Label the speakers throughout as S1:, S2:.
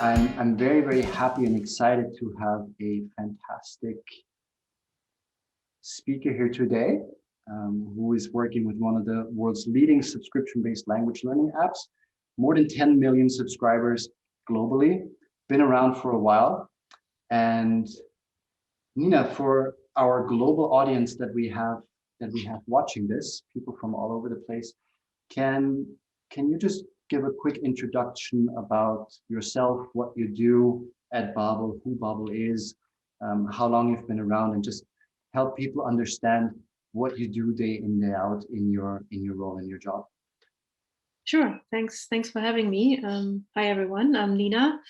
S1: I'm very, very happy and excited to have a fantastic speaker here today, who is working with one of the world's leading subscription-based language learning apps, more than 10 million subscribers globally, been around for a while. And Nina, for our global audience that we have watching this, people from all over the place, can you just give a quick introduction about yourself, what you do at Babbel, who Babbel is, how long you've been around, and just help people understand what you do day in, day out in your role, in your job?
S2: Sure. Thanks for having me. Hi, everyone. I'm Nina.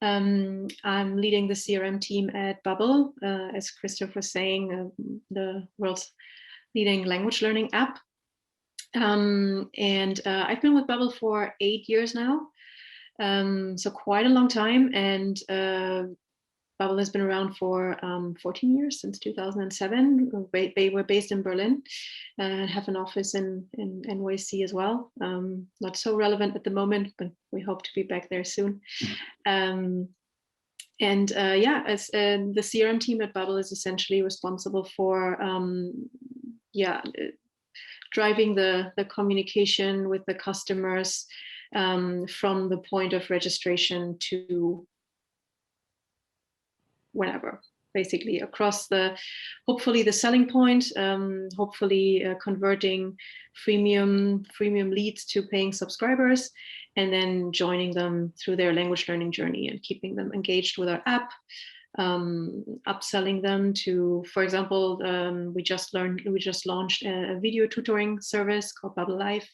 S2: I'm leading the CRM team at Babbel, as Christoph was saying, the world's leading language learning app. I've been with Babbel for 8 years now, so quite a long time. And Babbel has been around for 14 years, since 2007. They were based in Berlin and have an office in NYC as well. Not so relevant at the moment, but we hope to be back there soon. As the CRM team at Babbel is essentially responsible for driving the communication with the customers from the point of registration to whenever, basically across hopefully the selling point, hopefully converting freemium leads to paying subscribers, and then joining them through their language learning journey and keeping them engaged with our app, upselling them to, for example, we just launched a video tutoring service called Babbel Live,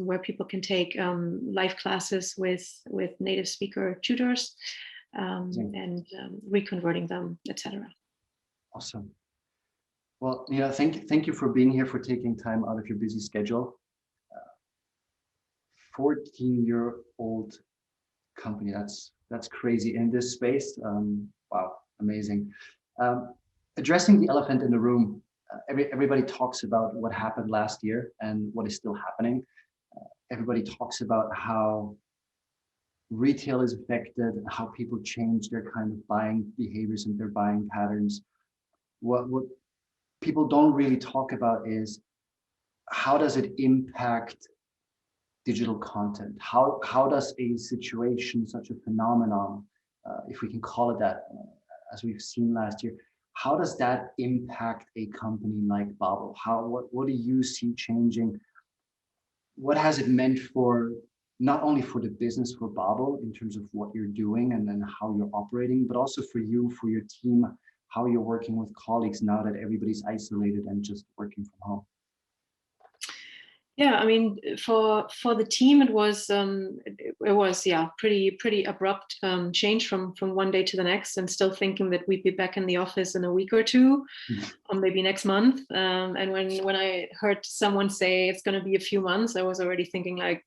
S2: where people can take live classes with native speaker tutors, and reconverting them, etc.
S1: Awesome. Well, thank you for being here, for taking time out of your busy schedule. 14-year-old company, that's crazy in this space. Wow, amazing. Addressing the elephant in the room, everybody talks about what happened last year and what is still happening. Everybody talks about how retail is affected, how people change their kind of buying behaviors and their buying patterns. What people don't really talk about is, how does it impact digital content? How does a situation, such a phenomenon, if we can call it that, as we've seen last year, how does that impact a company like Babbel? What do you see changing? What has it meant for, not only for the business, for Babbel, in terms of what you're doing and then how you're operating, but also for you, for your team, how you're working with colleagues now that everybody's isolated and just working from home?
S2: Yeah, I mean, for the team, it was pretty abrupt change from one day to the next, and still thinking that we'd be back in the office in a week or two, or maybe next month. And when I heard someone say it's going to be a few months, I was already thinking like,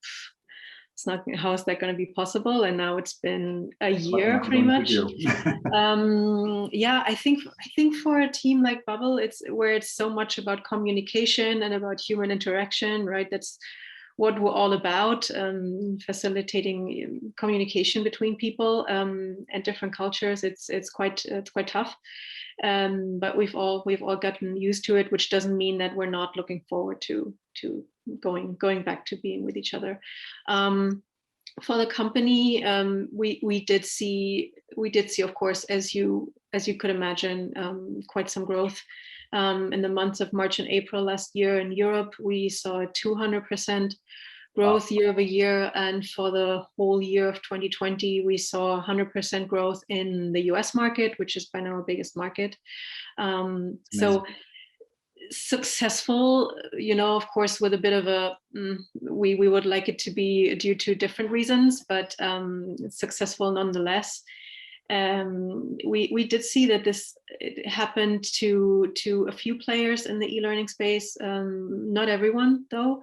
S2: it's not, how is that going to be possible? And now it's been a year, pretty much. I think for a team like Babbel, it's so much about communication and about human interaction, right? That's what we're all about, facilitating communication between people and different cultures. It's quite tough, but we've all gotten used to it, which doesn't mean that we're not looking forward to going back to being with each other. For the company, we did see, of course, as you could imagine, quite some growth. In the months of March and April last year in Europe, we saw a 200% growth year over year. And for the whole year of 2020, we saw 100% growth in the US market, which is by now our biggest market. So successful, of course, with a bit of a, we would like it to be due to different reasons, but successful nonetheless. We did see that this happened to a few players in the e-learning space, not everyone though.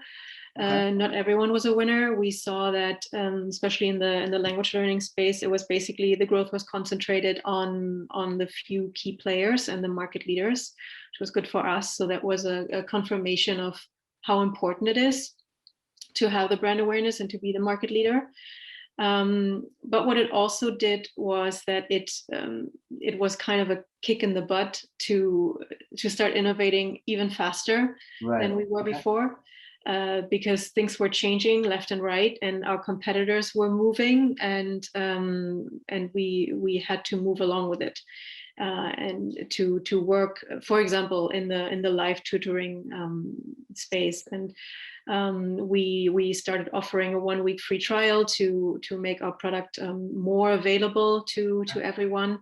S2: Not everyone was a winner. We saw that, especially in the language learning space, it was basically the growth was concentrated on the few key players and the market leaders, which was good for us. So that was a confirmation of how important it is to have the brand awareness and to be the market leader. But what it also did was that it was kind of a kick in the butt to start innovating even faster than we were before, because things were changing left and right, and our competitors were moving, and we had to move along with it, and to work, for example, in the live tutoring space. And we started offering a 1-week free trial to make our product more available to everyone.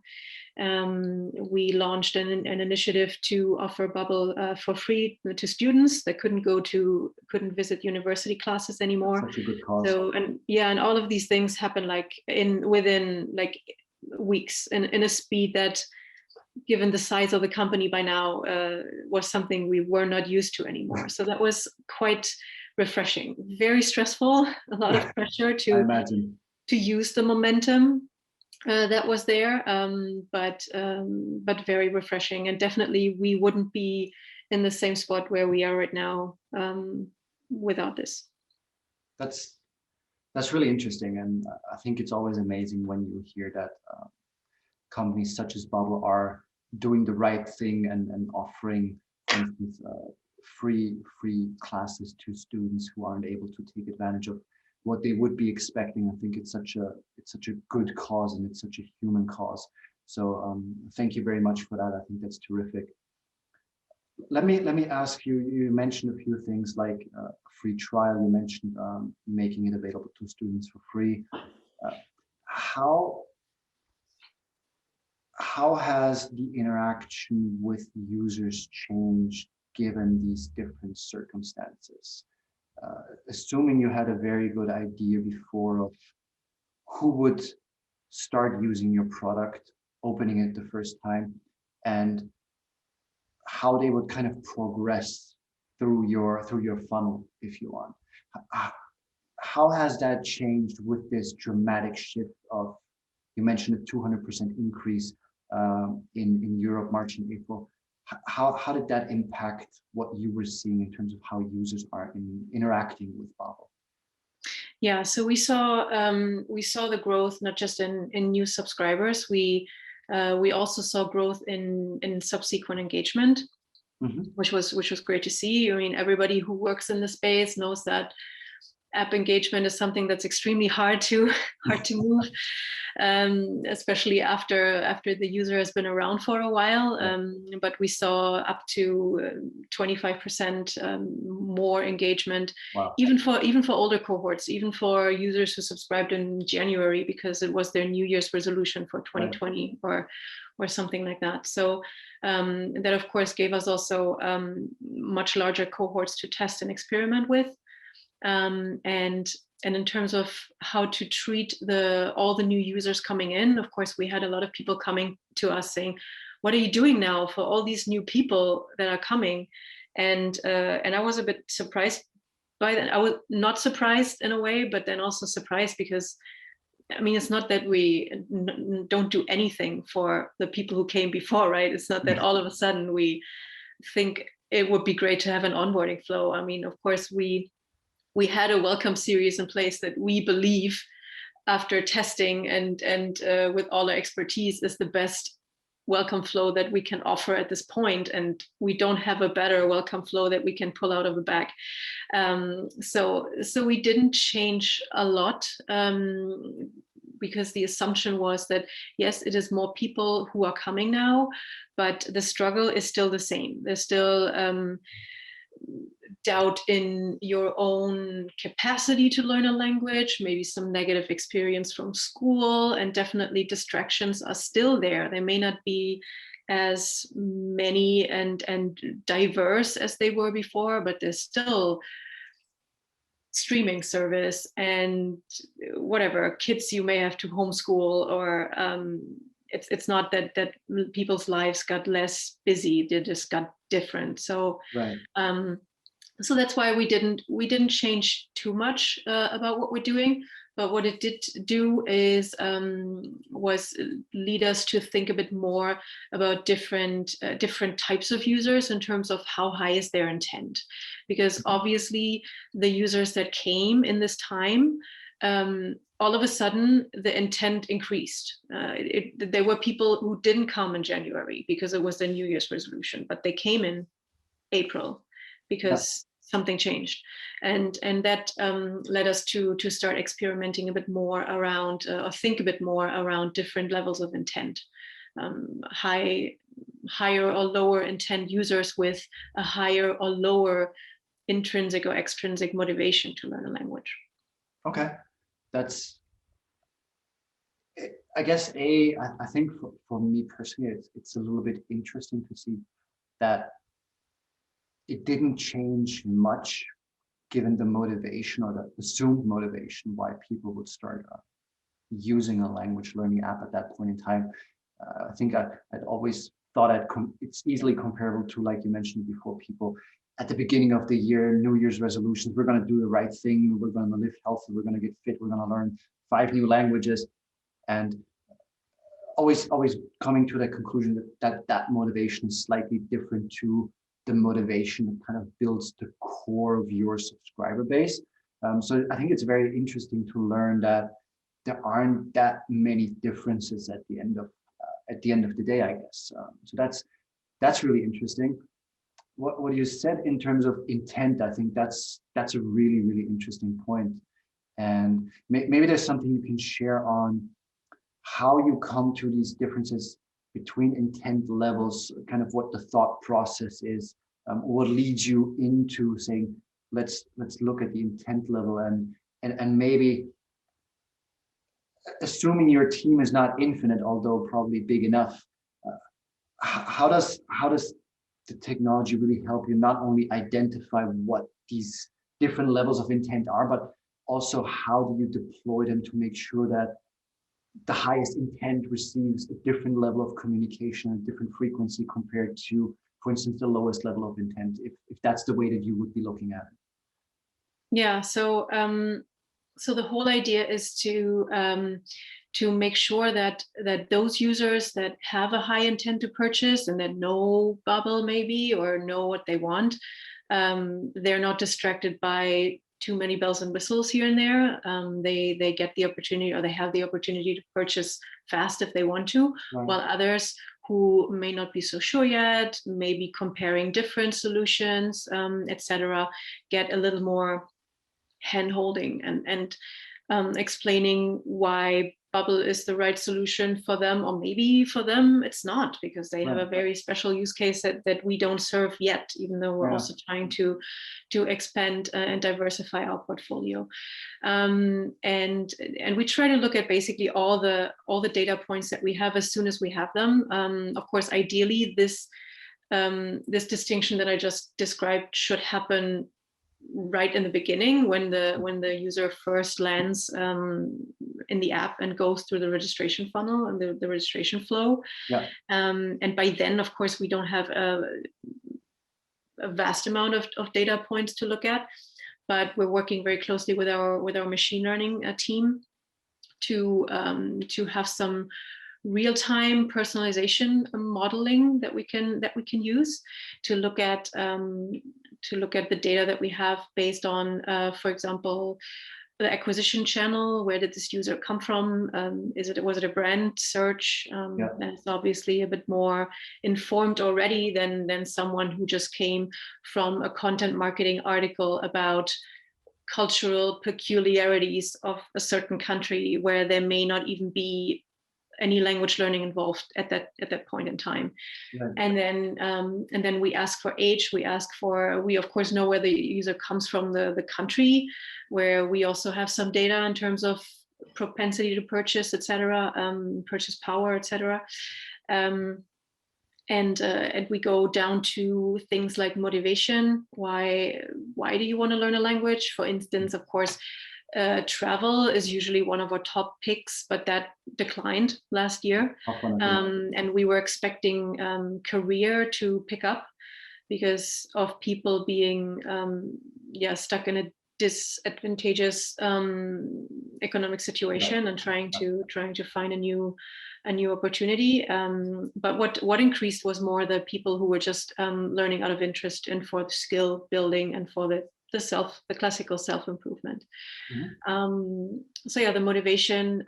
S2: We launched an initiative to offer Babbel for free to students that couldn't visit university classes anymore.
S1: Such a good cause.
S2: So, and all of these things happen like within like weeks, in a speed that, given the size of the company by now, was something we were not used to anymore. So that was quite refreshing. Very stressful, a lot of pressure to use the momentum that was there, but very refreshing. And definitely we wouldn't be in the same spot where we are right now without this.
S1: That's really interesting, and I think it's always amazing when you hear that companies such as Babbel are doing the right thing and offering, for instance, free classes to students who aren't able to take advantage of what they would be expecting. I think it's such a good cause, and it's such a human cause. So thank you very much for that. I think that's terrific. Let me ask you. You mentioned a few things like a free trial. You mentioned making it available to students for free. How has the interaction with users changed given these different circumstances? Assuming you had a very good idea before of who would start using your product, opening it the first time, and how they would kind of progress through your funnel, if you want. How has that changed with this dramatic shift of, you mentioned a 200% increase in Europe, March and April. How did that impact what you were seeing in terms of how users are interacting with Babbel?
S2: Yeah, so we saw the growth not just in new subscribers. We also saw growth in subsequent engagement, which was great to see. I mean, everybody who works in the space knows that app engagement is something that's extremely hard to move, especially after the user has been around for a while. But we saw up to 25% more engagement, even for older cohorts, even for users who subscribed in January because it was their New Year's resolution for 2020 or something like that. So that of course gave us also much larger cohorts to test and experiment with. And in terms of how to treat all the new users coming in, of course, we had a lot of people coming to us saying, "What are you doing now for all these new people that are coming?" And I was a bit surprised by that. I was not surprised in a way, but then also surprised because, I mean, it's not that we don't do anything for the people who came before, right? It's not that all of a sudden we think it would be great to have an onboarding flow. I mean, of course, we had a welcome series in place that we believe, after testing and with all our expertise, is the best welcome flow that we can offer at this point, and we don't have a better welcome flow that we can pull out of the bag. So we didn't change a lot, because the assumption was that yes, it is more people who are coming now, but the struggle is still the same. There's still doubt in your own capacity to learn a language, maybe some negative experience from school, and definitely distractions are still there. They may not be as many and diverse as they were before, but there's still streaming service and whatever kids you may have to homeschool, or it's not that people's lives got less busy, they just got different. So so that's why we didn't change too much about what we're doing. But what it did do is was lead us to think a bit more about different types of users in terms of how high is their intent, because obviously the users that came in this time all of a sudden the intent increased. There were people who didn't come in January because it was the New Year's resolution, but they came in April because something changed, and that led us to start experimenting a bit more around, or think a bit more around different levels of intent, higher or lower intent users with a higher or lower intrinsic or extrinsic motivation to learn a language.
S1: Okay, that's, I guess, I think for me personally, it's a little bit interesting to see that it didn't change much given the motivation or the assumed motivation why people would start using a language learning app at that point in time. I think I'd always thought it's easily comparable to, like you mentioned before, people at the beginning of the year, New Year's resolutions, we're going to do the right thing, we're going to live healthy, we're going to get fit, we're going to learn 5 new languages, and always coming to the conclusion that motivation is slightly different to the motivation that kind of builds the core of your subscriber base. So I think it's very interesting to learn that there aren't that many differences at the end of the day, I guess. So that's really interesting. What you said in terms of intent, I think that's a really, really interesting point. And maybe there's something you can share on how you come to these differences between intent levels, kind of what the thought process is, what leads you into saying, let's look at the intent level, and maybe, assuming your team is not infinite, although probably big enough, how does the technology really help you not only identify what these different levels of intent are, but also how do you deploy them to make sure that the highest intent receives a different level of communication, a different frequency compared to, for instance, the lowest level of intent, if that's the way that you would be looking at it?
S2: Yeah, so the whole idea is to make sure that those users that have a high intent to purchase and that know Babbel maybe, or know what they want, they're not distracted by too many bells and whistles here and there. They get the opportunity, or they have the opportunity to purchase fast if they want to,
S1: Right.
S2: while others who may not be so sure yet, maybe comparing different solutions, etc., get a little more hand-holding and explaining why Babbel is the right solution for them, or maybe for them it's not, because they have a very special use case that we don't serve yet, even though we're also trying to expand and diversify our portfolio. And we try to look at basically all the data points that we have as soon as we have them. Of course, ideally, this distinction that I just described should happen right in the beginning, when the user first lands in the app and goes through the registration funnel and the registration flow. Yeah. And by then, of course, we don't have a vast amount of data points to look at, but we're working very closely with our machine learning team to have some real-time personalization modeling that we can use to look at the data that we have based on, for example, the acquisition channel. Where did this user come from? Was it a brand search? And it's obviously a bit more informed already than someone who just came from a content marketing article about cultural peculiarities of a certain country, where there may not even be any language learning involved at that point in time. Right. And then we ask for age. We of course know where the user comes from, the country, where we also have some data in terms of propensity to purchase, etc., purchase power, etc. And we go down to things like motivation. Why do you want to learn a language? For instance, of course, travel is usually one of our top picks, but that declined last year. And we were expecting career to pick up because of people being stuck in a disadvantageous economic situation and trying to find a new opportunity. But what increased was more the people who were just learning out of interest and for the skill building and for the classical self-improvement.
S1: Mhm.
S2: So yeah, the motivation,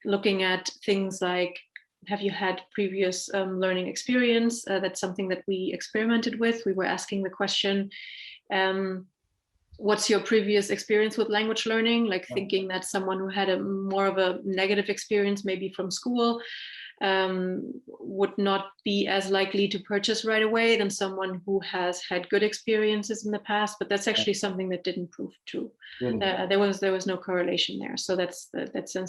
S2: looking at things like, have you had previous learning experience? That's something that we experimented with. We were asking the question, what's your previous experience with language learning? Like thinking that someone who had a more of a negative experience, maybe from school, would not be as likely to purchase right away than someone who has had good experiences in the past. But that's actually something that didn't prove true.
S1: Really?
S2: There was no correlation there. So that's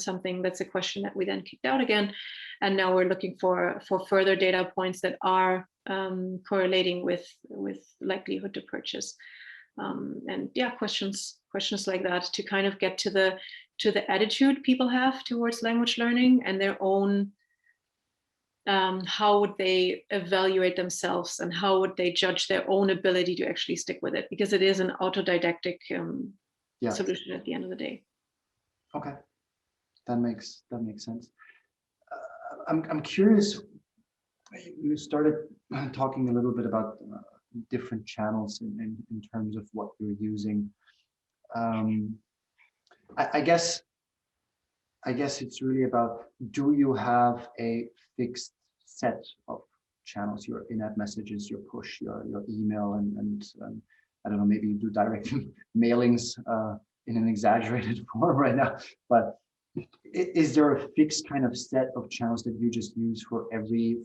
S2: something, that's a question that we then kicked out again, and now we're looking for further data points that are correlating with likelihood to purchase. And yeah, questions like that to kind of get to the attitude people have towards language learning and their own. How would they evaluate themselves and how would they judge their own ability to actually stick with it? Because it is an autodidactic solution at the end of the day.
S1: Okay, that makes sense. I'm curious. You started talking a little bit about different channels in terms of what you're using. I guess it's really about, do you have a fixed set of channels, your in-app messages, your push, your email, and I don't know, maybe you do direct mailings in an exaggerated form right now, but is there a fixed kind of set of channels that you just use for every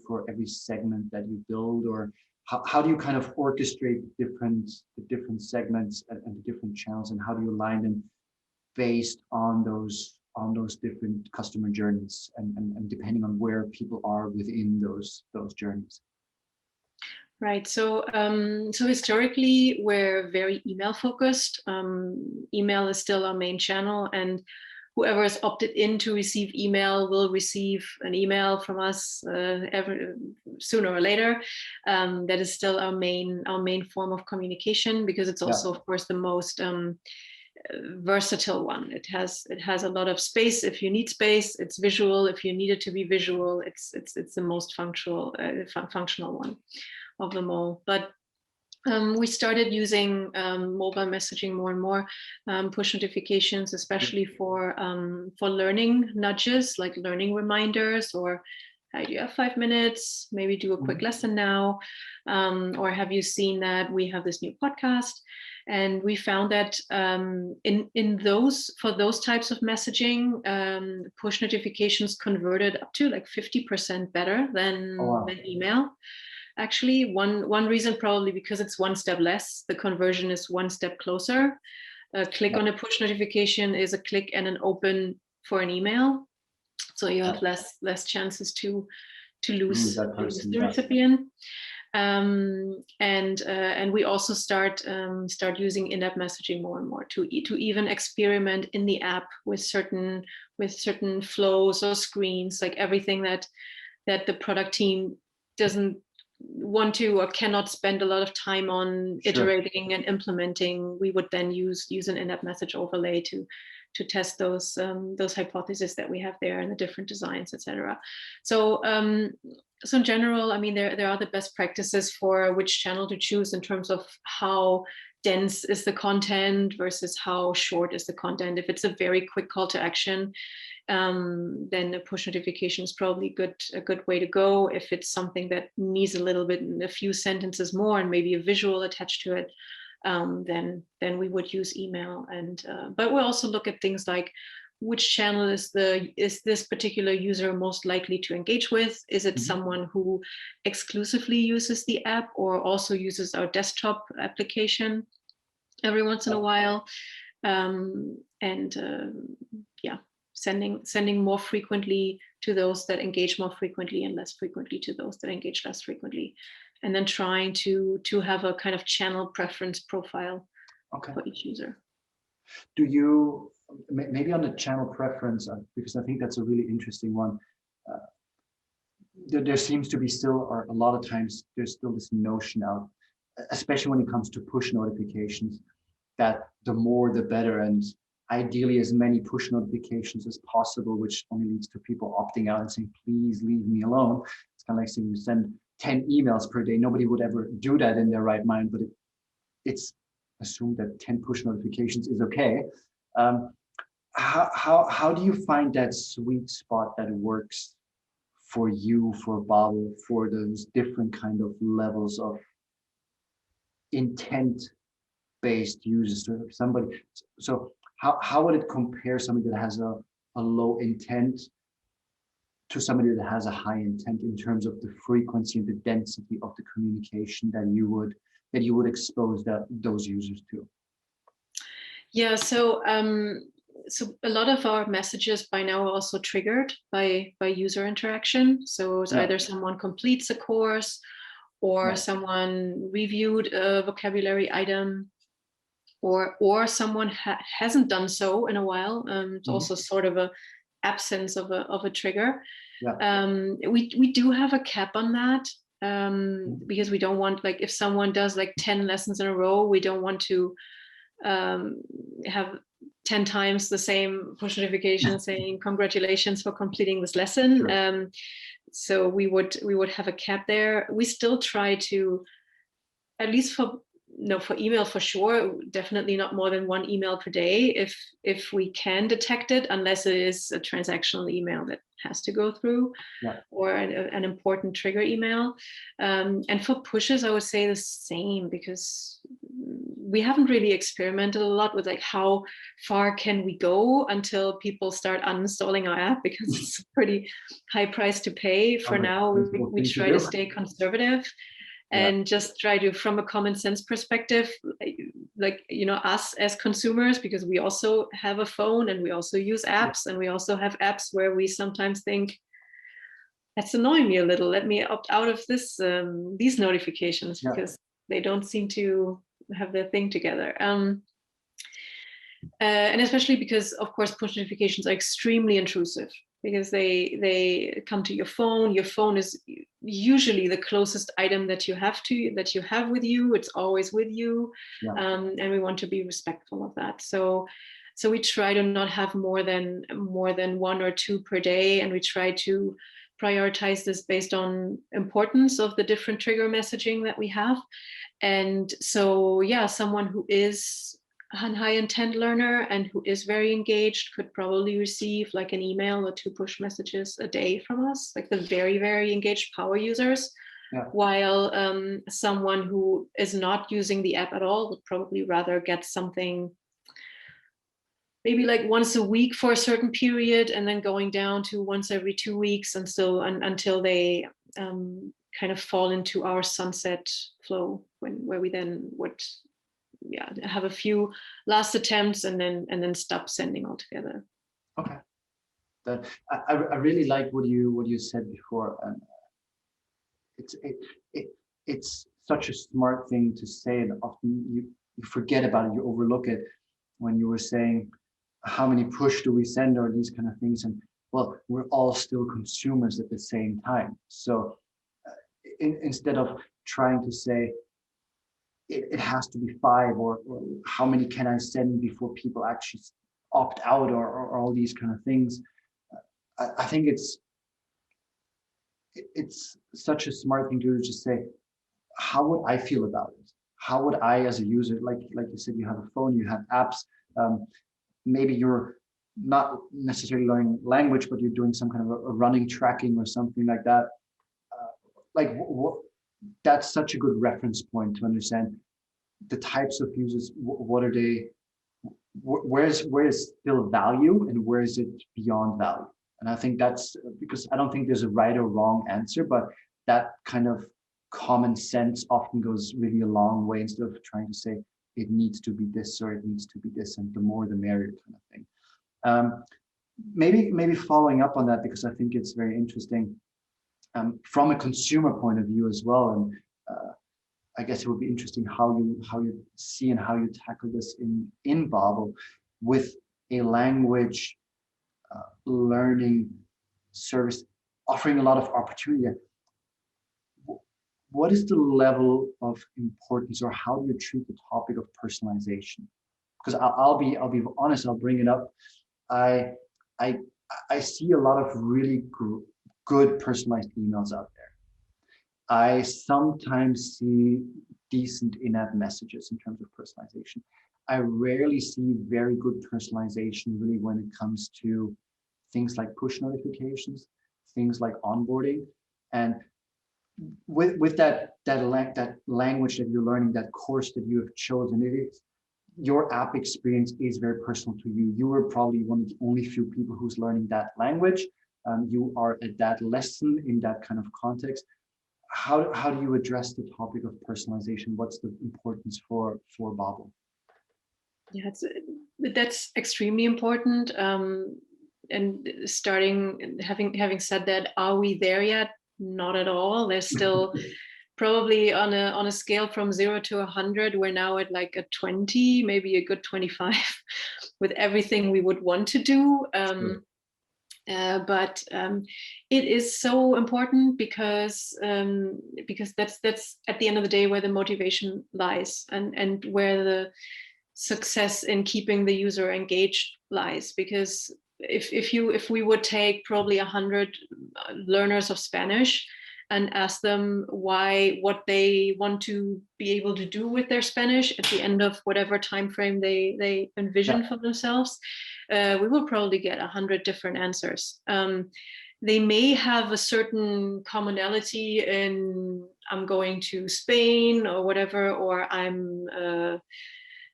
S1: segment that you build, or how do you kind of orchestrate the different segments and the different channels, and how do you align them based on those different customer journeys and depending on where people are within those journeys?
S2: Right. So historically, we're very email focused. Email is still our main channel, and whoever is opted in to receive email will receive an email from us sooner or later. That is still our main form of communication, because it's also, of course, the most versatile one. It has a lot of space if you need space. It's visual if you need it to be visual. It's the most functional one of them all. But we started using mobile messaging more and more, push notifications, especially for learning nudges, like learning reminders, or hey, do you have 5 minutes? Maybe do a quick lesson now. Or have you seen that we have this new podcast? And we found that for those types of messaging, push notifications converted up to like 50% better than email. Actually, one reason probably because it's one step less. The conversion is one step closer. A click on a push notification is a click and an open for an email, so you have less chances to lose the recipient. And we also start using in-app messaging more and more to even experiment in the app with certain flows or screens, like everything that the product team doesn't want to or cannot spend a lot of time on iterating and implementing. We would then use an in-app message overlay to test those hypotheses that we have there and the different designs, etc. So in general, I mean, there are the best practices for which channel to choose in terms of how dense is the content versus how short is the content. If it's a very quick call to action, then a push notification is probably a good way to go. If it's something that needs a little bit, a few sentences more, and maybe a visual attached to it, then we would use email. And but we'll also look at things like, which channel is this particular user most likely to engage with? Is it someone who exclusively uses the app or also uses our desktop application every once in a while? Sending more frequently to those that engage more frequently and less frequently to those that engage less frequently, and then trying to have a kind of channel preference profile for each user.
S1: Do you, maybe on the channel preference, because I think that's a really interesting one, there seems to be still, or a lot of times there's still this notion out, especially when it comes to push notifications, that the more the better, and ideally as many push notifications as possible, which only leads to people opting out and saying, please leave me alone. It's kind of like saying you send 10 emails per day. Nobody would ever do that in their right mind, but it's assume that 10 push notifications is okay. How do you find that sweet spot that works for you, for Babbel, for those different kind of levels of intent-based users? So how would it compare somebody that has a low intent to somebody that has a high intent in terms of the frequency and the density of the communication that you would expose those users to?
S2: Yeah, so so a lot of our messages by now are also triggered by user interaction. So it's either someone completes a course or someone reviewed a vocabulary item, or someone hasn't done so in a while. It's also sort of a absence of a trigger. We do have a cap on that, because we don't want, like, if someone does like 10 lessons in a row, we don't want to have 10 times the same push notification saying congratulations for completing this lesson. Sure. So we would have a cap there. We still try to, at least for email for sure, definitely not more than one email per day if we can detect it, unless it is a transactional email that has to go through, or an important trigger email. And for pushes, I would say the same, because we haven't really experimented a lot with like how far can we go until people start uninstalling our app, because it's a pretty high price to pay. For now, we try to stay conservative and just try to, from a common sense perspective, like, us as consumers, because we also have a phone and we also use apps, and we also have apps where we sometimes think, that's annoying me a little, let me opt out of these notifications, because they don't seem to have their thing together. And especially because, of course, push notifications are extremely intrusive, because they come to your phone. Your phone is usually the closest item that you have with you. It's always with you, and we want to be respectful of that. So we try to not have more than one or two per day, and we try to prioritize this based on importance of the different trigger messaging that we have. And so, someone who is a high intent learner and who is very engaged could probably receive like an email or 2 push messages a day from us, like the very, very engaged power users. While someone who is not using the app at all would probably rather get something maybe like once a week for a certain period, and then going down to once every 2 weeks, and so until they kind of fall into our sunset flow, where we then would have a few last attempts and then stop sending altogether.
S1: Okay, I really like what you said before. It's such a smart thing to say, and often you forget about it, you overlook it, when you were saying how many push do we send, or these kind of things. And well, we're all still consumers at the same time. So instead of trying to say it has to be 5, or how many can I send before people actually opt out, or all these kind of things, I think it's such a smart thing to just say, how would I feel about it? How would I, as a user, like you said, you have a phone, you have apps, maybe you're not necessarily learning language, but you're doing some kind of a running tracking or something like that. That's such a good reference point to understand the types of users. What are they? Where is still value, and where is it beyond value? And I think that's because I don't think there's a right or wrong answer, but that kind of common sense often goes really a long way, instead of trying to say it needs to be this or it needs to be this, and the more the merrier kind of thing. Maybe following up on that, because I think it's very interesting from a consumer point of view as well. And I guess it would be interesting how you see and how you tackle this in Babbel with a language learning service offering a lot of opportunity. What is the level of importance, or how do you treat the topic of personalization? Because I'll be honest, I'll bring it up. I see a lot of really good personalized emails out there, I sometimes see decent in-app messages in terms of personalization. I rarely see very good personalization really when it comes to things like push notifications, things like onboarding. And with that language that you're learning, that course that you have chosen, your app experience is very personal to you. You are probably one of the only few people who's learning that language. You are at that lesson in that kind of context. How do you address the topic of personalization? What's the importance for Babbel?
S2: Yeah, that's extremely important. And having said that, are we there yet? Not at all. There's still probably on a scale from 0 to 100, we're now at like a 20, maybe a good 25 with everything we would want to do.
S1: Sure.
S2: But it is so important because that's at the end of the day where the motivation lies, and where the success in keeping the user engaged lies. Because if we would take probably 100 learners of Spanish and ask them what they want to be able to do with their Spanish at the end of whatever time frame they envision for themselves, we will probably get 100 different answers. They may have a certain commonality in I'm going to Spain or whatever, or I'm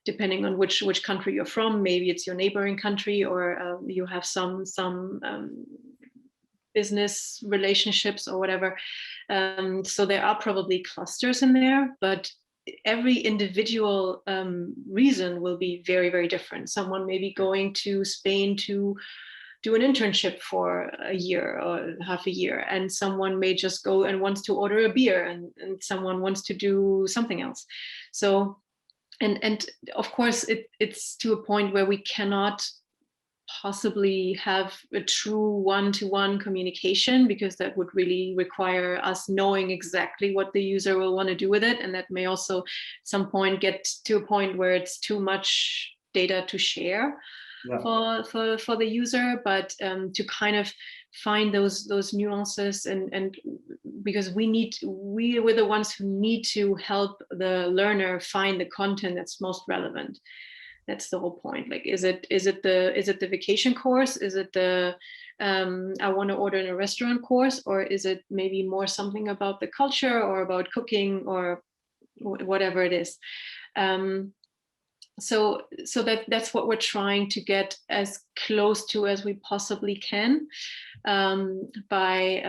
S2: depending on which country you're from, maybe it's your neighboring country, or you have some business relationships or whatever. So there are probably clusters in there, but every individual reason will be very, very different. Someone may be going to Spain to do an internship for a year or half a year, and someone may just go and wants to order a beer, and someone wants to do something else. So and of course it's to a point where we cannot possibly have a true one-to-one communication, because that would really require us knowing exactly what the user will want to do with it, and that may also at some point get to a point where it's too much data to share for the user. But to kind of find those nuances, and because we're the ones who need to help the learner find the content that's most relevant. That's the whole point. Like, is it the vacation course? Is it the I want to order in a restaurant course, or is it maybe more something about the culture or about cooking or whatever it is? So that's what we're trying to get as close to as we possibly can, by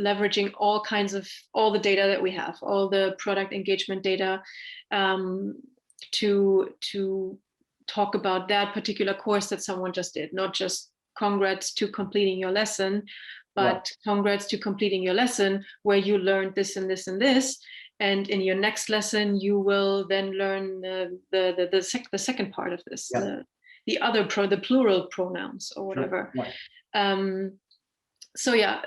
S2: leveraging all the data that we have, all the product engagement data, to talk about that particular course that someone just did. Not just congrats to completing your lesson, but congrats to completing your lesson where you learned this and this and this. And in your next lesson, you will then learn the second part of this, the plural pronouns or whatever. Sure. So yeah,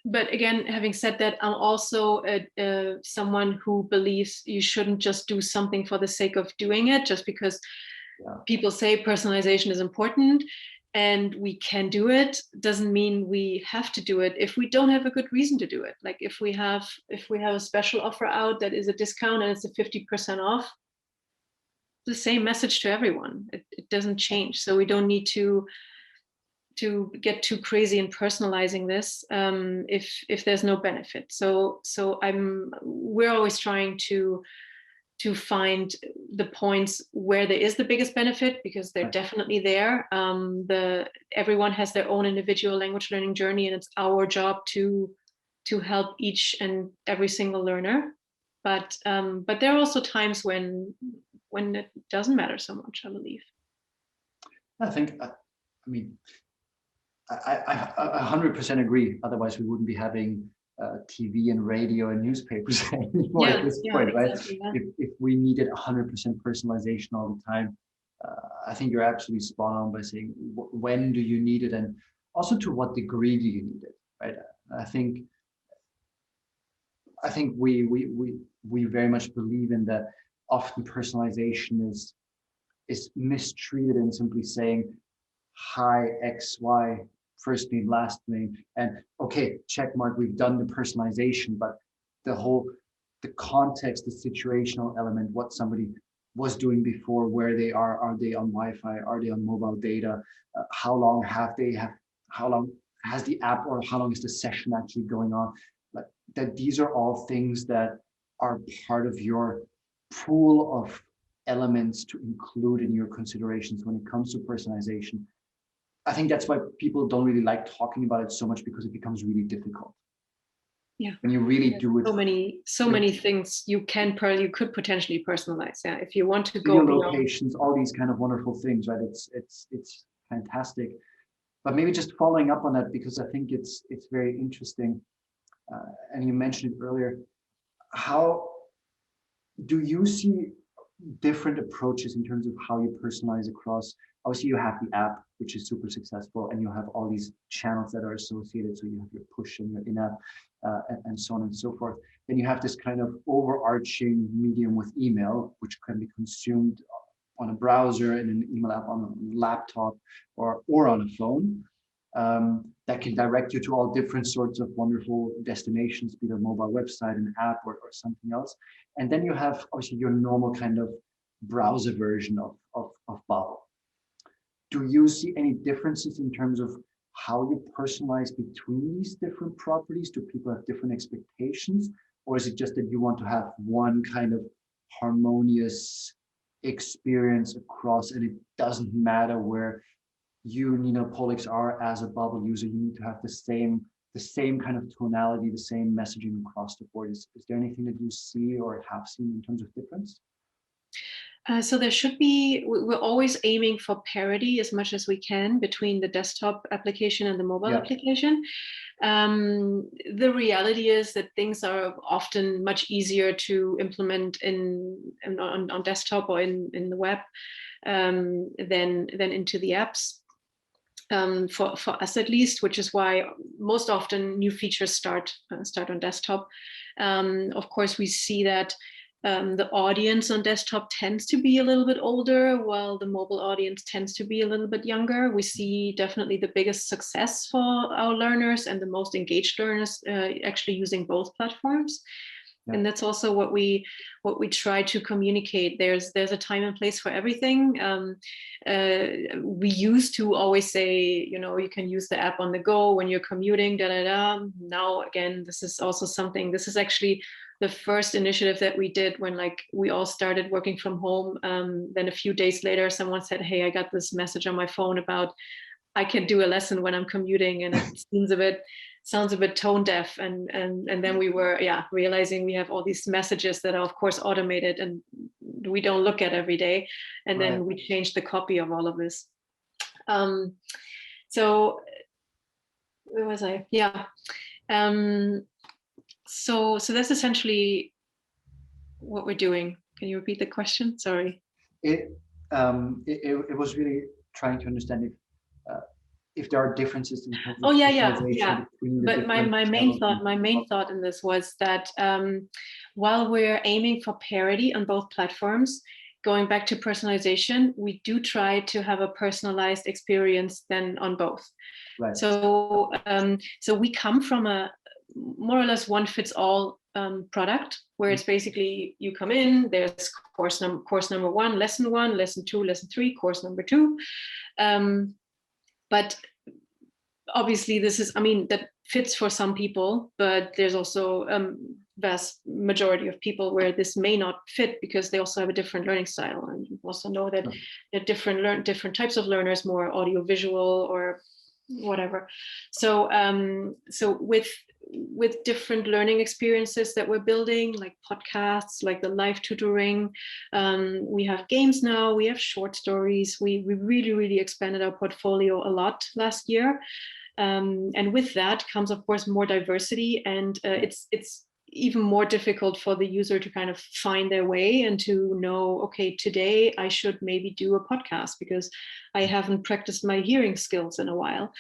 S2: but again, having said that, I'm also someone who believes you shouldn't just do something for the sake of doing it, just because people say personalization is important and we can do it, doesn't mean we have to do it if we don't have a good reason to do it. Like if we have a special offer out that is a discount and it's a 50% off, the same message to everyone. It doesn't change. So we don't need to get too crazy in personalizing this if there's no benefit. So we're always trying to find the points where there is the biggest benefit, because they're definitely there. Everyone has their own individual language learning journey, and it's our job to help each and every single learner. But there are also times when it doesn't matter so much, I believe.
S1: I think, I 100% agree. Otherwise, we wouldn't be having TV and radio and newspapers anymore at this point, right? Exactly, if we needed 100% personalization all the time, I think you're absolutely spot on by saying when do you need it, and also to what degree do you need it, right? I think we very much believe in that. Often personalization is mistreated in simply saying, hi XY, first name, last name, and okay, check mark, we've done the personalization, but the context, the situational element, what somebody was doing before, where they are they on Wi-Fi, are they on mobile data, how long how long has the app, or how long is the session actually going on? But that these are all things that are part of your pool of elements to include in your considerations when it comes to personalization. I think that's why people don't really like talking about it so much, because it becomes really difficult.
S2: Yeah.
S1: When you really do it.
S2: So many things you could potentially personalize. Yeah. If you want to go
S1: beyond locations, all these kind of wonderful things, right? It's fantastic. But maybe just following up on that, because I think it's very interesting. And you mentioned it earlier. How do you see different approaches in terms of how you personalize across? Obviously, you have the app, which is super successful, and you have all these channels that are associated. So you have your push and your in-app, and so on and so forth. Then you have this kind of overarching medium with email, which can be consumed on a browser, in an email app, on a laptop, or on a phone. That can direct you to all different sorts of wonderful destinations, be it a mobile website, an app, or something else. And then you have obviously your normal kind of browser version of Babbel. Do you see any differences in terms of how you personalize between these different properties? Do people have different expectations? Or is it just that you want to have one kind of harmonious experience across, and it doesn't matter where you, Pollex, are as a Babbel user, you need to have the same kind of tonality, the same messaging across the board? Is there anything that you see or have seen in terms of difference?
S2: So there should be, we're always aiming for parity as much as we can between the desktop application and the mobile application. The reality is that things are often much easier to implement on desktop or in the web than into the apps. For us at least, which is why most often new features start on desktop. Of course, we see that the audience on desktop tends to be a little bit older, while the mobile audience tends to be a little bit younger. We see definitely the biggest success for our learners and the most engaged learners actually using both platforms. Yeah. And that's also what we try to communicate. There's a time and place for everything. We used to always say, you can use the app on the go when you're commuting, Now, again, this is also something, this is actually the first initiative that we did when we all started working from home. Then a few days later, someone said, hey, I got this message on my phone about I can do a lesson when I'm commuting, and it sounds a bit tone deaf. And then we were realizing we have all these messages that are of course automated and we don't look at every day. And then we changed the copy of all of this. So where was I? Yeah. So that's essentially what we're doing. Can you repeat the question? Sorry.
S1: It was really trying to understand if there are differences in terms of between the
S2: but my main thought in this was that while we're aiming for parity on both platforms, going back to personalization, we do try to have a personalized experience then on both. Right. So we come from a more or less one fits all product, where it's basically you come in, there's course number 1, lesson 1, lesson 2, lesson 3, course number 2. But obviously that fits for some people, but there's also vast majority of people where this may not fit because they also have a different learning style. And you also know that there are different types of learners, more audiovisual or whatever. So with different learning experiences that we're building, like podcasts, like the live tutoring, we have games now, we have short stories. We really, really expanded our portfolio a lot last year. And with that comes, of course, more diversity, and it's even more difficult for the user to kind of find their way and to know, okay, today I should maybe do a podcast because I haven't practiced my hearing skills in a while.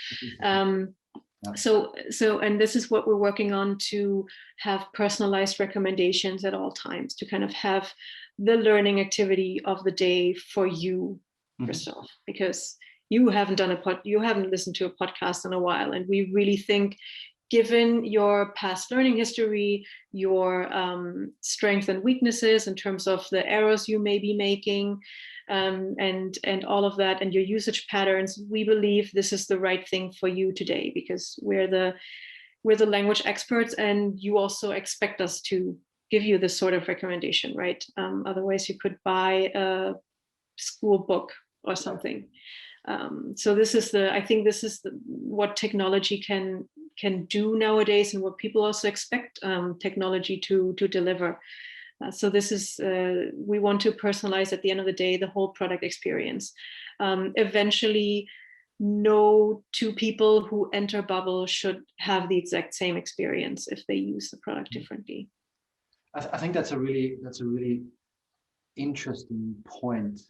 S2: So and this is what we're working on, to have personalized recommendations at all times, to kind of have the learning activity of the day for you yourself, because you haven't you haven't listened to a podcast in a while, and we really think, given your past learning history, your strengths and weaknesses in terms of the errors you may be making, and all of that, and your usage patterns, we believe this is the right thing for you today, because we're the language experts, and you also expect us to give you this sort of recommendation, right? Otherwise, you could buy a school book or something. So this is I think this is what technology can do nowadays, and what people also expect technology to deliver. So this is, we want to personalize at the end of the day the whole product experience. Eventually, no two people who enter Babbel should have the exact same experience if they use the product differently.
S1: I think that's a really interesting point.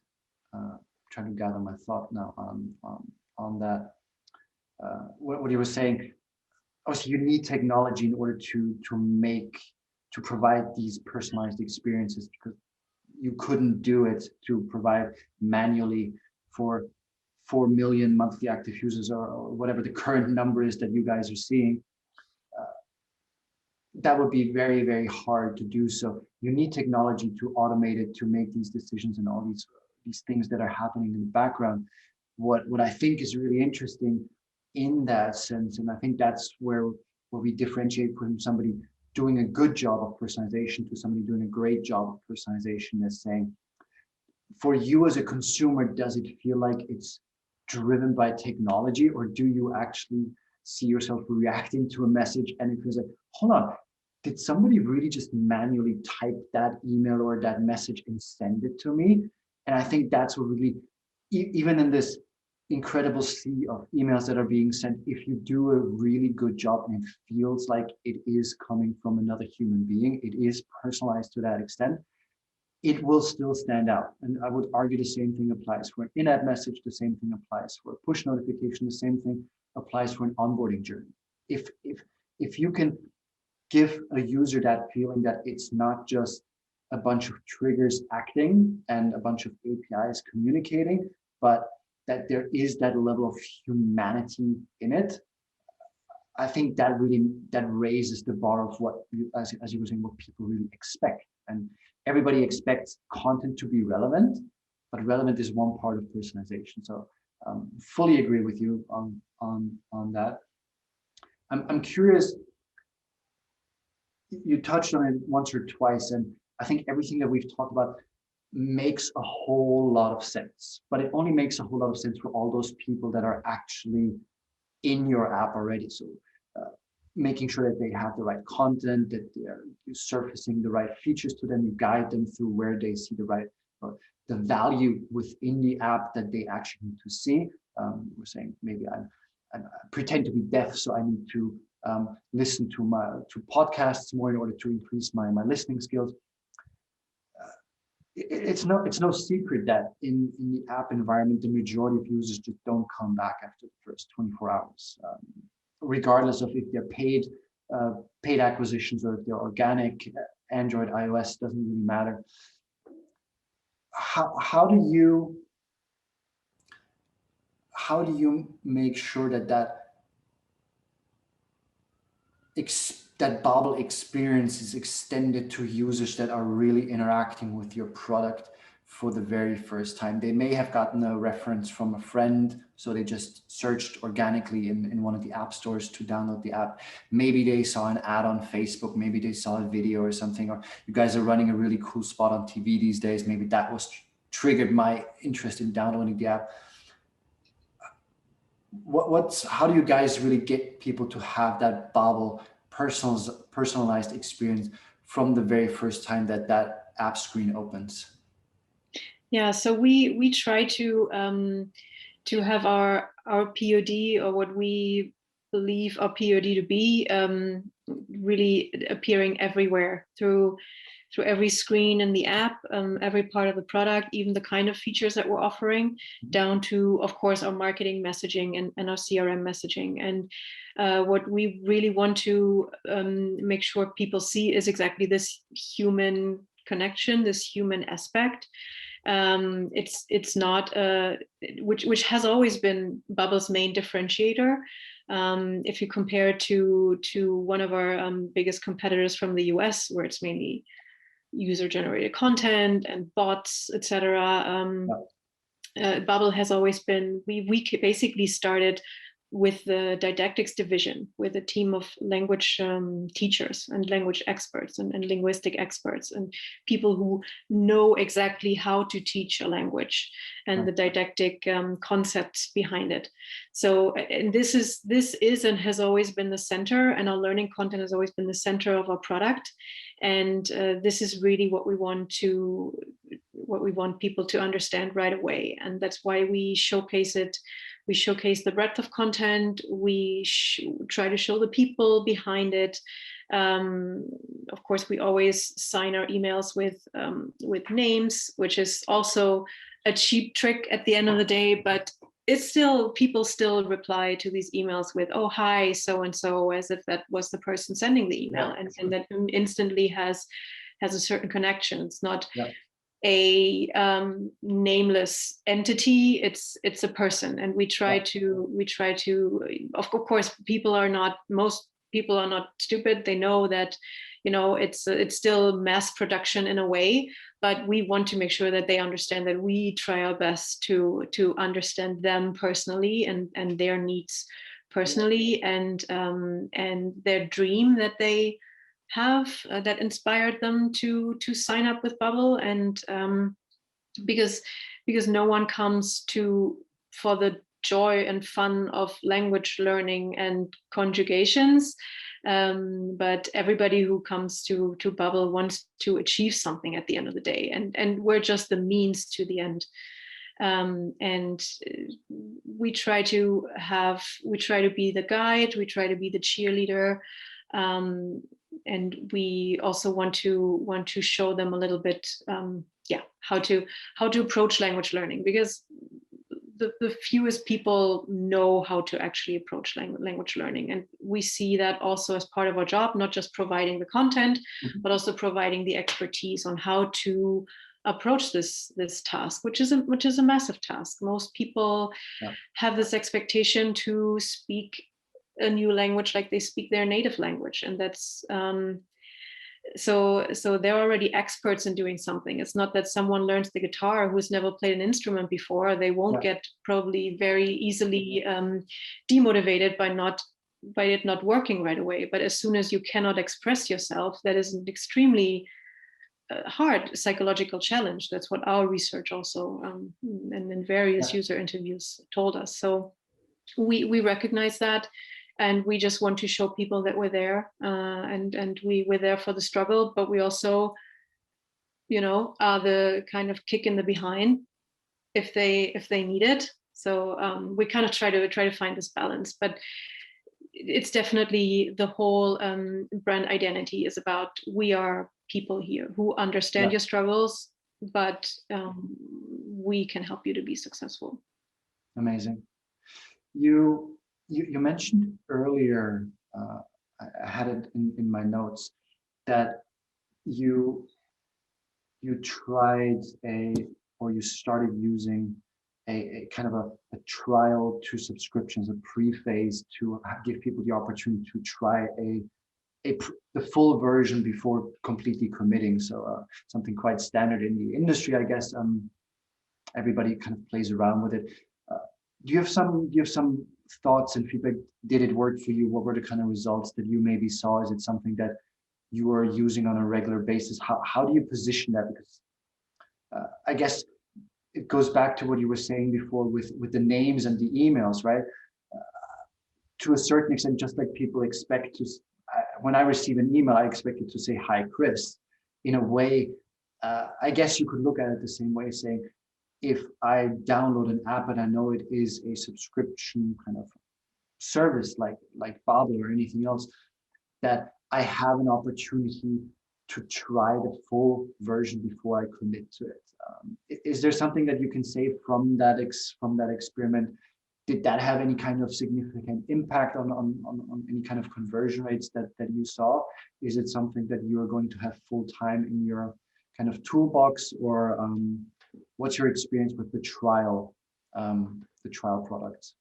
S1: Trying to gather my thought now on that. What you were saying. Obviously, you need technology in order to provide these personalized experiences, because you couldn't do it to provide manually for 4 million monthly active users, or whatever the current number is that you guys are seeing. That would be very, very hard to do. So you need technology to automate it, to make these decisions and all these things that are happening in the background. What I think is really interesting in that sense, and I think that's where we differentiate from somebody doing a good job of personalization to somebody doing a great job of personalization, is saying, for you as a consumer, does it feel like it's driven by technology, or do you actually see yourself reacting to a message and it feels like, hold on, did somebody really just manually type that email or that message and send it to me? And I think that's what really, even in this incredible sea of emails that are being sent, if you do a really good job and it feels like it is coming from another human being, it is personalized to that extent, it will still stand out. And I would argue the same thing applies for an in-app message, the same thing applies for a push notification, the same thing applies for an onboarding journey. If you can give a user that feeling that it's not just a bunch of triggers acting and a bunch of APIs communicating, but that there is that level of humanity in it, I think that raises the bar of what, as you were saying, what people really expect. And everybody expects content to be relevant, but relevant is one part of personalization. So fully agree with you on that. I'm curious, you touched on it once or twice, and I think everything that we've talked about makes a whole lot of sense, but it only makes a whole lot of sense for all those people that are actually in your app already. So making sure that they have the right content, that they're surfacing the right features to them, you guide them through where they see the value within the app that they actually need to see. We're saying, maybe I pretend to be deaf, so I need to listen to podcasts more in order to increase my listening skills. It's no secret that in the app environment, the majority of users just don't come back after the first 24 hours, regardless of if they're paid acquisitions or if they're organic. Android, iOS, doesn't really matter. How do you make sure that Babbel experience is extended to users that are really interacting with your product for the very first time? They may have gotten a reference from a friend, so they just searched organically in one of the app stores to download the app. Maybe they saw an ad on Facebook, maybe they saw a video or something, or you guys are running a really cool spot on TV these days. Maybe that was triggered my interest in downloading the app. How do you guys really get people to have that Babbel personalized experience from the very first time that app screen opens?
S2: Yeah, so we try to have our POD, or what we believe our POD to be, really appearing everywhere through every screen in the app, every part of the product, even the kind of features that we're offering, down to, of course, our marketing messaging and our CRM messaging. And what we really want to make sure people see is exactly this human connection, this human aspect. It's not which has always been Babbel's main differentiator. If you compare it to one of our biggest competitors from the US, where it's mainly user-generated content and bots, etc. Babbel has always been, we basically started with the didactics division, with a team of language teachers and language experts and linguistic experts and people who know exactly how to teach a language and the didactic concepts behind it. So, and this is and has always been the center, and our learning content has always been the center of our product. And this is really what we want people to understand right away. And that's why we showcase it. We showcase the breadth of content. We try to show the people behind it. Of course, we always sign our emails with names, which is also a cheap trick at the end of the day, but it's still, people still reply to these emails with, oh, hi, so-and-so, as if that was the person sending the email, and that instantly has a certain connection. It's not a nameless entity, it's a person. And we try to, of course, most people are not stupid. They know that, it's still mass production in a way, but we want to make sure that they understand that we try our best to understand them personally and their needs personally, and their dream that they have that inspired them to sign up with Babbel. And because no one comes for the joy and fun of language learning and conjugations, but everybody who comes to Babbel wants to achieve something at the end of the day, and we're just the means to the end. And we try to be the guide, we try to be the cheerleader, and we also want to show them a little bit how to approach language learning, because the fewest people know how to actually approach language learning. And we see that also as part of our job, not just providing the content, but also providing the expertise on how to approach this task, which is a massive task. Most people have this expectation to speak a new language like they speak their native language, and that's so they're already experts in doing something. It's not that someone learns the guitar who's never played an instrument before. They won't get probably very easily demotivated by it not working right away. But as soon as you cannot express yourself, that is an extremely hard psychological challenge. That's what our research also and in various user interviews told us. So we recognize that. And we just want to show people that we're there, and we're there for the struggle, but we also, are the kind of kick in the behind if they need it. So we kind of try to find this balance, but it's definitely the whole brand identity is about, we are people here who understand your struggles, but we can help you to be successful.
S1: Amazing. You mentioned earlier, I had it in my notes, that you started using a kind of a trial to subscriptions, a pre-phase to give people the opportunity to try the full version before completely committing. So something quite standard in the industry, I guess. Everybody kind of plays around with it. Do you have some thoughts and feedback? Did it work for you? What were the kind of results that you maybe saw? Is it something that you are using on a regular basis? How do you position that? Because I guess it goes back to what you were saying before with the names and the emails, right? To a certain extent, just like people expect to, when I receive an email, I expect it to say, "Hi, Chris." In a way, I guess you could look at it the same way, saying, if I download an app and I know it is a subscription kind of service like Babbel or anything else, that I have an opportunity to try the full version before I commit to it. Is there something that you can say from that experiment? Did that have any kind of significant impact on any kind of conversion rates that you saw? Is it something that you are going to have full time in your kind of toolbox, or what's your experience with the trial products?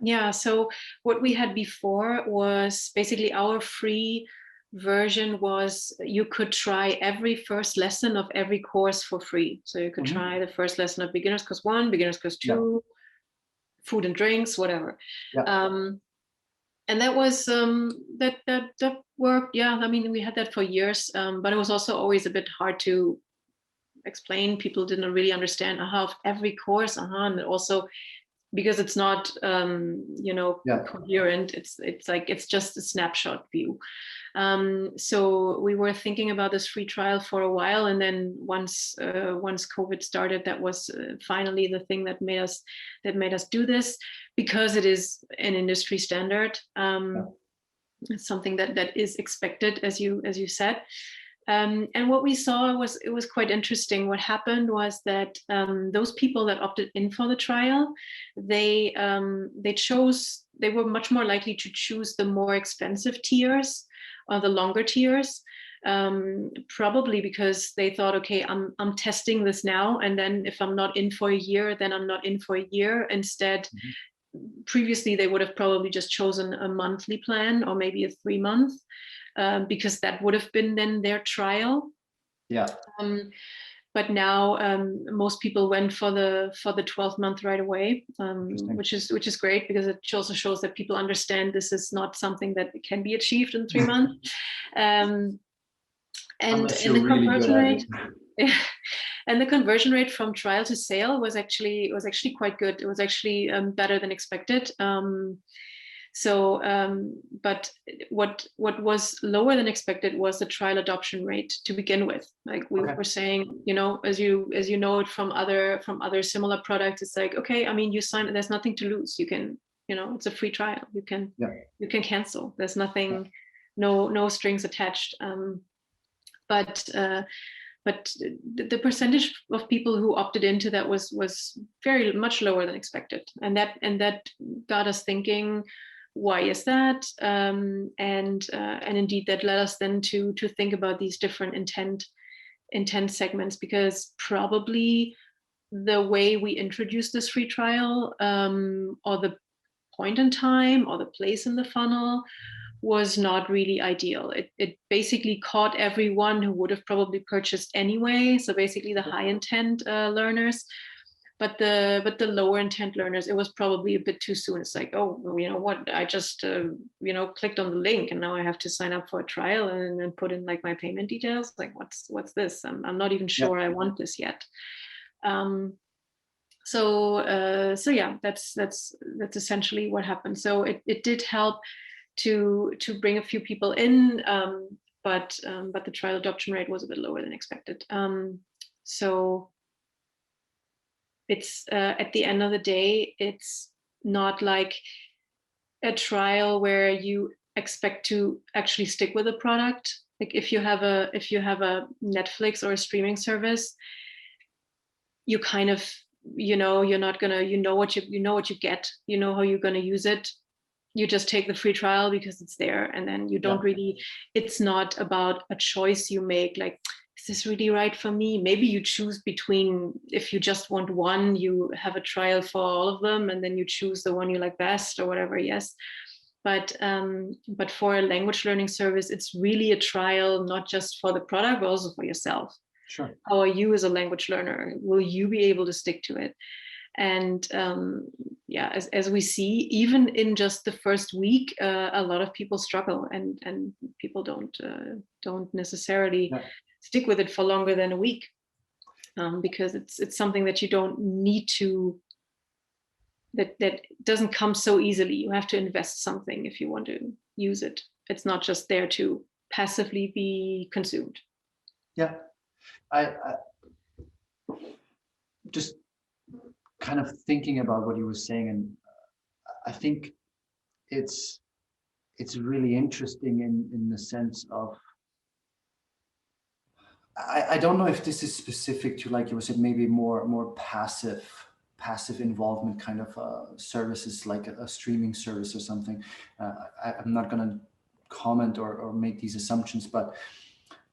S2: Yeah, so what we had before was basically our free version was you could try every first lesson of every course for free. So you could try the first lesson of beginners course 1, beginners course 2, food and drinks, whatever. And that was that worked. Yeah, I mean, we had that for years, but it was also always a bit hard to explain. People didn't really understand every course, and also because it's not coherent. It's like it's just a snapshot view. So we were thinking about this free trial for a while, and then once COVID started, that was finally the thing that made us do this, because it is an industry standard. It's something that is expected, as you said. And what we saw was, it was quite interesting. What happened was that those people that opted in for the trial, they were much more likely to choose the more expensive tiers or the longer tiers, probably because they thought, okay, I'm testing this now, and then if I'm not in for a year, then I'm not in for a year. Instead, previously they would have probably just chosen a monthly plan or maybe a 3-month. Because that would have been then their trial. But now most people went for the 12-month right away, which is great, because it also shows that people understand this is not something that can be achieved in 3 months. And the conversion rate, and the conversion rate from trial to sale was actually quite good. It was actually better than expected. But what was lower than expected was the trial adoption rate to begin with. Like we were saying, as you know it from other similar products, it's like, okay, I mean, you sign, there's nothing to lose. You can, it's a free trial. You can cancel. There's nothing, no strings attached. But the percentage of people who opted into that was very much lower than expected, and that got us thinking, why is that? And indeed, that led us then to think about these different intent segments, because probably the way we introduced this free trial, or the point in time or the place in the funnel, was not really ideal. It basically caught everyone who would have probably purchased anyway. So basically the high intent learners, but the lower intent learners, it was probably a bit too soon. It's like, oh, what? I just clicked on the link and now I have to sign up for a trial and then put in like my payment details. Like, what's this? I'm not even sure I want this yet. So yeah, that's essentially what happened. So it did help to bring a few people in, but the trial adoption rate was a bit lower than expected. So it's at the end of the day, it's not like a trial where you expect to actually stick with a product. Like if you have a Netflix or a streaming service, you kind of, you're not gonna, what you get, how you're gonna use it. You just take the free trial because it's there, and then you don't really, it's not about a choice you make, like, is this really right for me? Maybe you choose between, if you just want one, you have a trial for all of them, and then you choose the one you like best or whatever, yes. But for a language learning service, it's really a trial, not just for the product, but also for yourself.
S1: Sure.
S2: How are you as a language learner? Will you be able to stick to it? And as we see, even in just the first week, a lot of people struggle, and people don't necessarily stick with it for longer than a week, because it's something that you don't need to, that doesn't come so easily. You have to invest something if you want to use it. It's not just there to passively be consumed.
S1: Yeah, I just kind of thinking about what you were saying, and I think it's really interesting in the sense of, I don't know if this is specific to, like you said, maybe more passive involvement kind of services, like a streaming service or something. I'm not going to comment or make these assumptions, but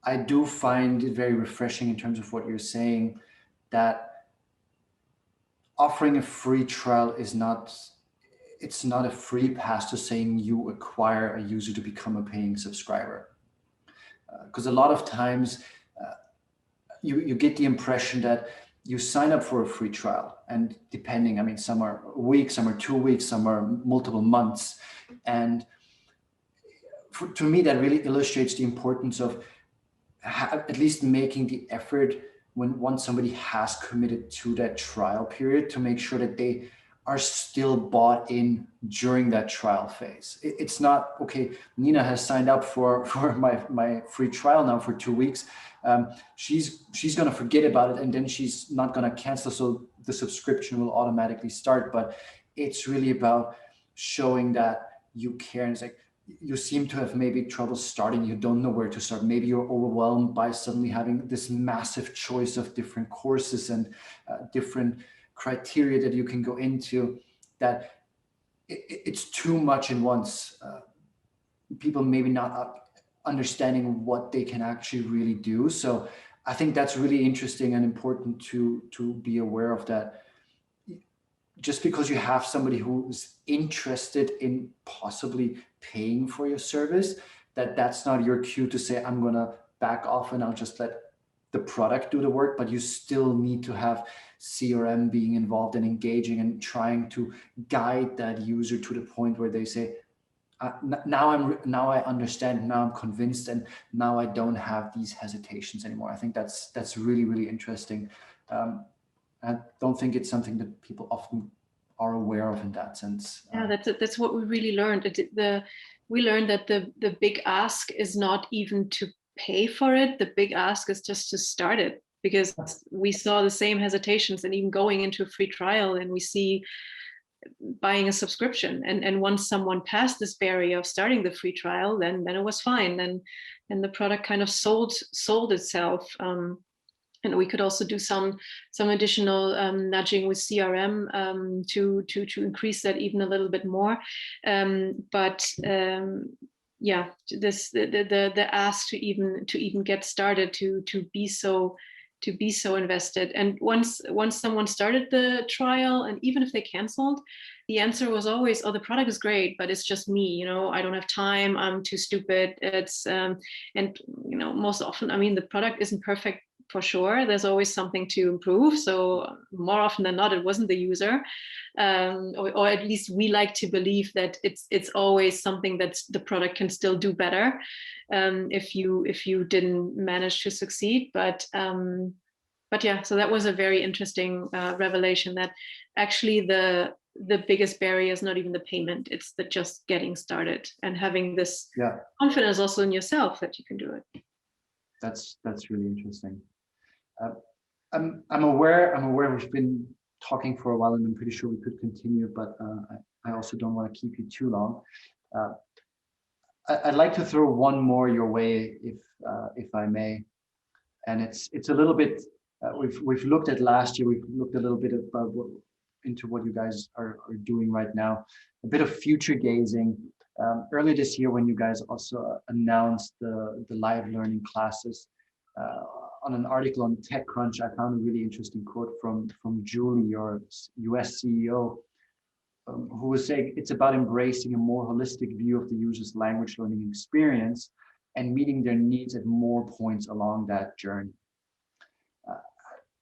S1: I do find it very refreshing in terms of what you're saying, that offering a free trial is not, it's not a free pass to saying you acquire a user to become a paying subscriber. Because a lot of times you get the impression that you sign up for a free trial, and depending, I mean, some are a week, some are 2 weeks, some are multiple months. And to me, that really illustrates the importance of at least making the effort when once somebody has committed to that trial period, to make sure that they are still bought in during that trial phase. It's not, okay, Nina has signed up for my free trial now for 2 weeks. She's going to forget about it, and then she's not going to cancel. So the subscription will automatically start. But it's really about showing that you care. And it's like, you seem to have maybe trouble starting. You don't know where to start. Maybe you're overwhelmed by suddenly having this massive choice of different courses and different criteria that you can go into, that it's too much in once. People maybe not understanding what they can actually really do. So I think that's really interesting and important to be aware of, that just because you have somebody who's interested in possibly paying for your service, that's not your cue to say, I'm going to back off and I'll just let the product do the work. But you still need to have CRM being involved and engaging and trying to guide that user to the point where they say, now I understand, now I'm convinced, and now I don't have these hesitations anymore. I think that's really, really interesting. I don't think it's something that people often are aware of in that sense.
S2: Yeah, that's what we really learned. We learned that the big ask is not even to pay for it. The big ask is just to start it, because we saw the same hesitations and even going into a free trial, and we see buying a subscription. And once someone passed this barrier of starting the free trial, then it was fine. And the product kind of sold itself. And we could also do some additional nudging with CRM to increase that even a little bit more. Yeah, the ask to even get started, to be so invested. And once someone started the trial, and even if they canceled, the answer was always, oh, the product is great, but it's just me, I don't have time, I'm too stupid. It's and most often, I mean, the product isn't perfect, for sure. There's always something to improve. So more often than not, it wasn't the user, or at least we like to believe that it's always something that the product can still do better if you didn't manage to succeed. But yeah, so that was a very interesting revelation, that actually the biggest barrier is not even the payment; it's the just getting started and having this confidence also in yourself that you can do it.
S1: That's really interesting. I'm aware we've been talking for a while, and I'm pretty sure we could continue, but I also don't want to keep you too long. I'd like to throw one more your way, if I may, and it's a little bit. We've looked at last year. We've looked a little bit about into what you guys are doing right now. A bit of future gazing. Earlier this year, when you guys also announced the live learning classes, on an article on TechCrunch, I found a really interesting quote from Julie, your US CEO, who was saying it's about embracing a more holistic view of the user's language learning experience and meeting their needs at more points along that journey.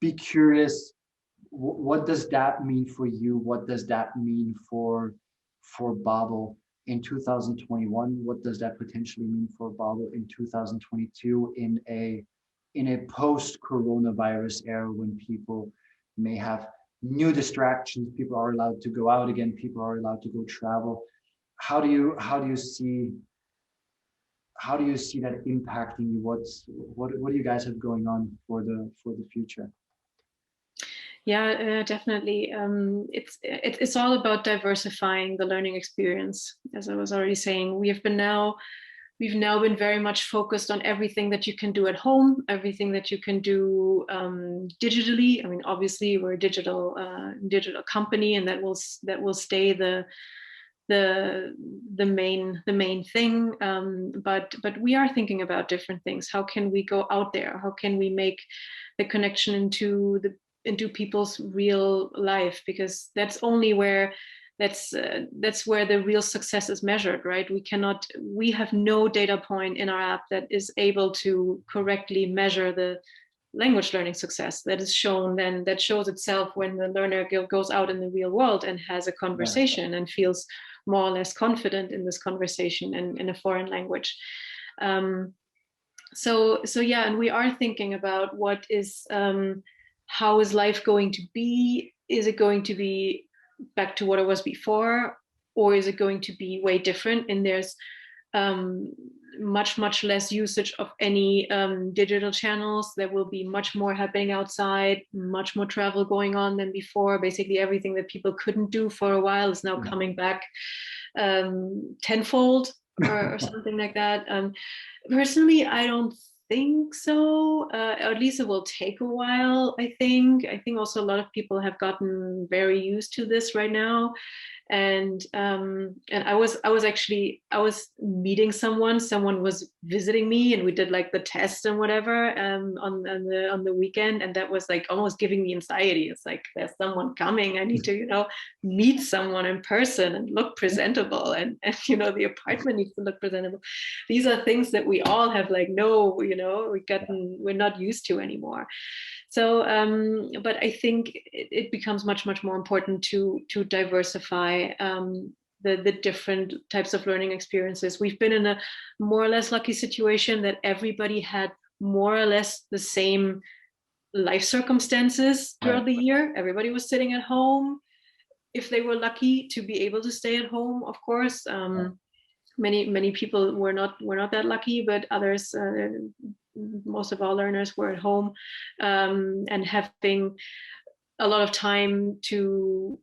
S1: Be curious, what does that mean for you? What does that mean for Babbel in 2021? What does that potentially mean for Babbel in 2022 in a post-coronavirus era, when people may have new distractions, people are allowed to go out again, people are allowed to go travel? How do you see that impacting you? What do you guys have going on for the future?
S2: Yeah, definitely. It's all about diversifying the learning experience. As I was already saying, we've now been very much focused on everything that you can do at home, everything that you can do digitally. I mean, obviously, we're a digital company, and that will stay the main thing. But we are thinking about different things. How can we go out there? How can we make the connection into into people's real life, because that's only where that's where the real success is measured, right? We have no data point in our app that is able to correctly measure the language learning success that is shown, then that shows itself when the learner goes out in the real world and has a conversation and feels more or less confident in this conversation and in a foreign language. So yeah, and we are thinking about what is how is life going to be? Is it going to be back to what it was before, or is it going to be way different? And there's much less usage of any digital channels. There will be much more happening outside, much more travel going on than before. Basically everything that people couldn't do for a while is now coming back tenfold or something like that. Personally, I don't think so. At least it will take a while, I think. I think also a lot of people have gotten very used to this right now. And I was meeting someone was visiting me, and we did like the test and whatever on the weekend, and that was like almost giving me anxiety. It's like, there's someone coming, I need to meet someone in person and look presentable, and the apartment needs to look presentable. These are things that we all have like we're not used to anymore. So but I think it becomes much more important to diversify the different types of learning experiences. We've been in a more or less lucky situation that everybody had more or less the same life circumstances throughout the year. Everybody was sitting at home, if they were lucky to be able to stay at home, of course. Many people were not that lucky, but others, most of our learners were at home and having a lot of time to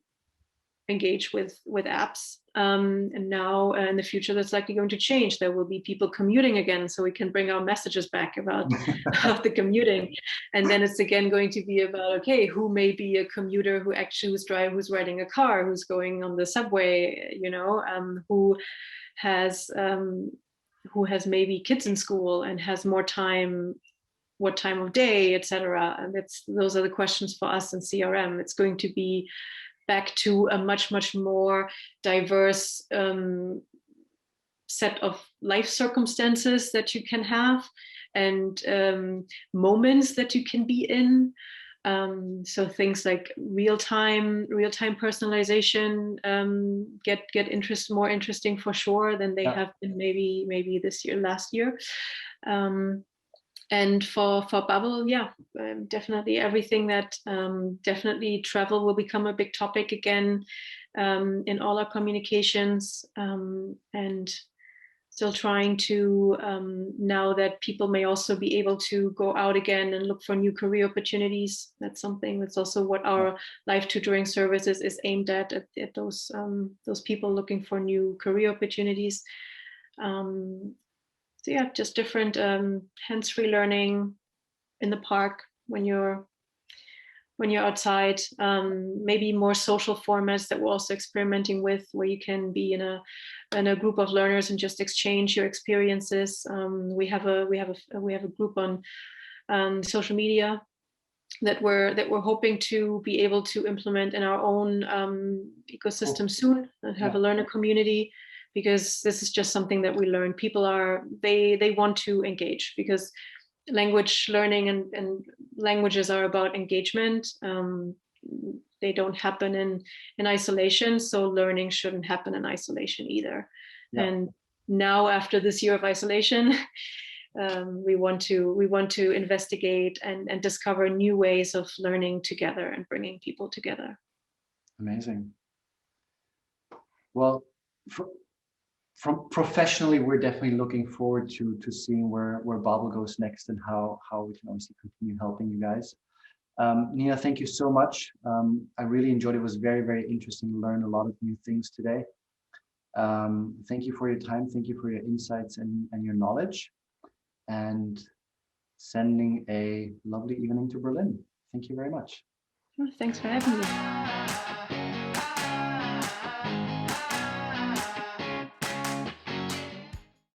S2: engage with apps. And now in the future, that's likely going to change. There will be people commuting again, so we can bring our messages back about the commuting. And then it's again going to be about, okay, who may be a commuter who's riding a car, who's going on the subway, who has maybe kids in school and has more time, what time of day, etc. And those are the questions for us in CRM. It's going to be back to a much more diverse set of life circumstances that you can have, and moments that you can be in. So things like real-time personalization get more interesting for sure than they have been maybe this year, last year. And for Babbel, definitely everything that definitely travel will become a big topic again in all our communications, and still trying to, now that people may also be able to go out again and look for new career opportunities. That's something that's also what our live tutoring services is aimed at those people looking for new career opportunities. So yeah, just different hands-free learning in the park when you're outside. Maybe more social formats that we're also experimenting with, where you can be in a group of learners and just exchange your experiences. We have a group on social media that we're hoping to be able to implement in our own ecosystem soon, and have a learner community. Because this is just something that we learn. People they want to engage, because language learning and languages are about engagement. They don't happen in isolation, so learning shouldn't happen in isolation either. And now, after this year of isolation, we want to investigate and discover new ways of learning together and bringing people together.
S1: Amazing. Well, from professionally, we're definitely looking forward to seeing where Babbel goes next, and how we can obviously continue helping you guys. Nina, thank you so much. I really enjoyed it. It was very, very interesting to learn a lot of new things today. Thank you for your time. Thank you for your insights and your knowledge, and sending a lovely evening to Berlin. Thank you very much.
S2: Thanks for having me.